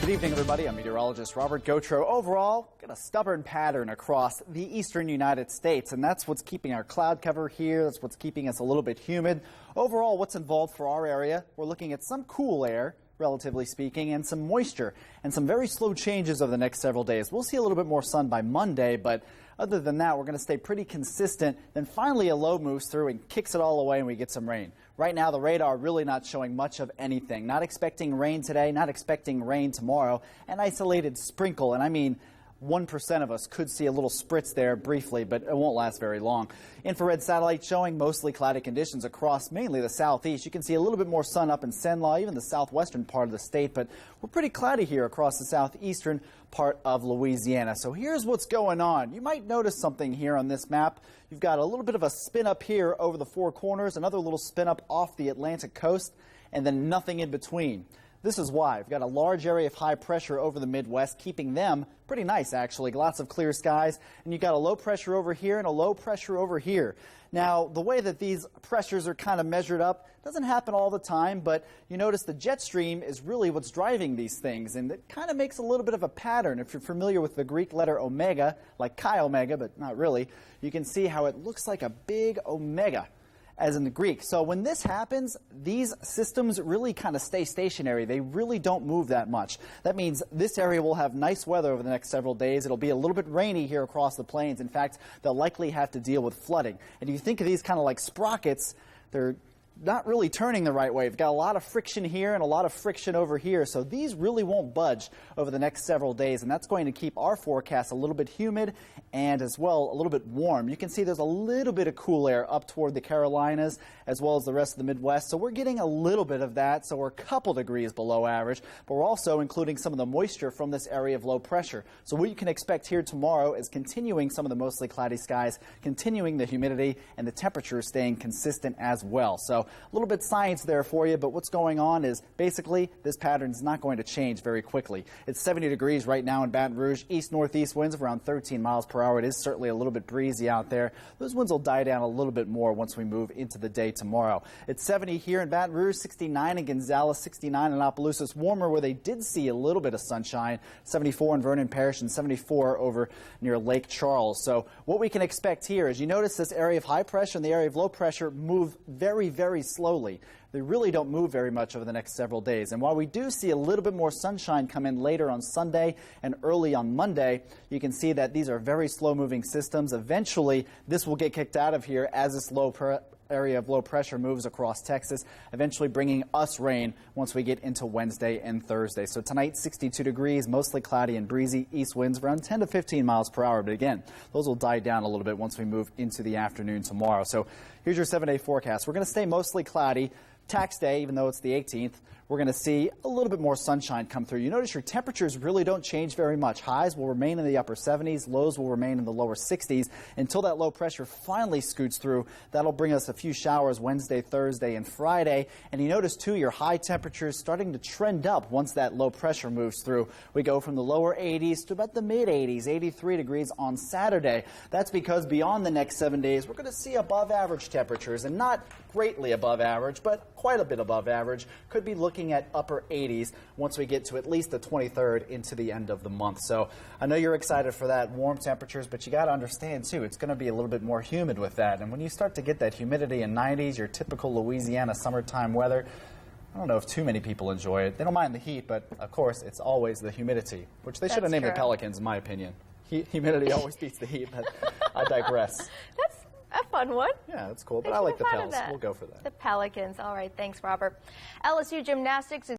Good evening, everybody. I'm meteorologist Robert Gautreaux. Overall, got a stubborn pattern across the eastern United States, and that's what's keeping our cloud cover here. That's what's keeping us a little bit humid. Overall, what's involved for our area? We're looking at some cool air, relatively speaking, and some moisture, and some very slow changes over the next several days. We'll see a little bit more sun by Monday, but other than that, we're going to stay pretty consistent. Then finally, a low moves through and kicks it all away, and we get some rain. Right now, the radar really not showing much of anything. Not expecting rain today, not expecting rain tomorrow. An isolated sprinkle, and I mean 1% of us could see a little spritz there briefly, but it won't last very long. Infrared satellite showing mostly cloudy conditions across mainly the southeast. You can see a little bit more sun up in Cenla, even the southwestern part of the state, but we're pretty cloudy here across the southeastern part of Louisiana. So here's what's going on. You might notice something here on this map. You've got a little bit of a spin up here over the Four Corners, another little spin up off the Atlantic coast, and then nothing in between. This is why. We've got a large area of high pressure over the Midwest, keeping them pretty nice, actually. Lots of clear skies. And you've got a low pressure over here and a low pressure over here. Now, the way that these pressures are kind of measured up doesn't happen all the time, but you notice the jet stream is really what's driving these things. And it kind of makes a little bit of a pattern. If you're familiar with the Greek letter omega, like chi omega, but not really, you can see how it looks like a big omega, as in the Greek. So when this happens, these systems really kind of stay stationary. They really don't move that much. That means this area will have nice weather over the next several days. It'll be a little bit rainy here across the plains. In fact, they'll likely have to deal with flooding. And if you think of these kind of like sprockets, they're not really turning the right way. We've got a lot of friction here and a lot of friction over here, so these really won't budge over the next several days, and that's going to keep our forecast a little bit humid and as well a little bit warm. You can see there's a little bit of cool air up toward the Carolinas as well as the rest of the Midwest, so we're getting a little bit of that, so we're a couple degrees below average, but we're also including some of the moisture from this area of low pressure. So what you can expect here tomorrow is continuing some of the mostly cloudy skies, continuing the humidity, and the temperature staying consistent as well. So a little bit science there for you, but what's going on is basically this pattern is not going to change very quickly. It's 70 degrees right now in Baton Rouge. East-northeast winds of around 13 miles per hour. It is certainly a little bit breezy out there. Those winds will die down a little bit more once we move into the day tomorrow. It's 70 here in Baton Rouge, 69 in Gonzales, 69 in Opelousas. Warmer where they did see a little bit of sunshine, 74 in Vernon Parish and 74 over near Lake Charles. So what we can expect here is you notice this area of high pressure and the area of low pressure move very, very slowly. They really don't move very much over the next several days. And while we do see a little bit more sunshine come in later on Sunday and early on Monday, you can see that these are very slow-moving systems. Eventually, this will get kicked out of here as this area of low pressure moves across Texas, eventually bringing us rain once we get into Wednesday and Thursday. So tonight, 62 degrees, mostly cloudy and breezy, east winds around 10 to 15 miles per hour. But again, those will die down a little bit once we move into the afternoon tomorrow. So here's your 7-day forecast. We're going to stay mostly cloudy. Tax day, even though it's the 18th, we're going to see a little bit more sunshine come through. You notice your temperatures really don't change very much. Highs will remain in the upper 70s. Lows will remain in the lower 60s until that low pressure finally scoots through. That'll bring us a few showers Wednesday, Thursday, and Friday. And you notice, too, your high temperatures starting to trend up once that low pressure moves through. We go from the lower 80s to about the mid-80s, 83 degrees on Saturday. That's because beyond the next 7 days, we're going to see above average temperatures, and not greatly above average, but quite a bit above average. Could be looking at upper 80s once we get to at least the 23rd into the end of the month. So I know you're excited for that, warm temperatures, but you got to understand too, it's going to be a little bit more humid with that. And when you start to get that humidity in 90s, your typical Louisiana summertime weather, I don't know if too many people enjoy it. They don't mind the heat, but of course it's always the humidity, which they should have named the Pelicans in my opinion. Humidity always beats the heat, but I digress. That's a fun one. Yeah, that's cool, but I like the Pels. We'll go for that. The Pelicans. All right, thanks, Robert. LSU Gymnastics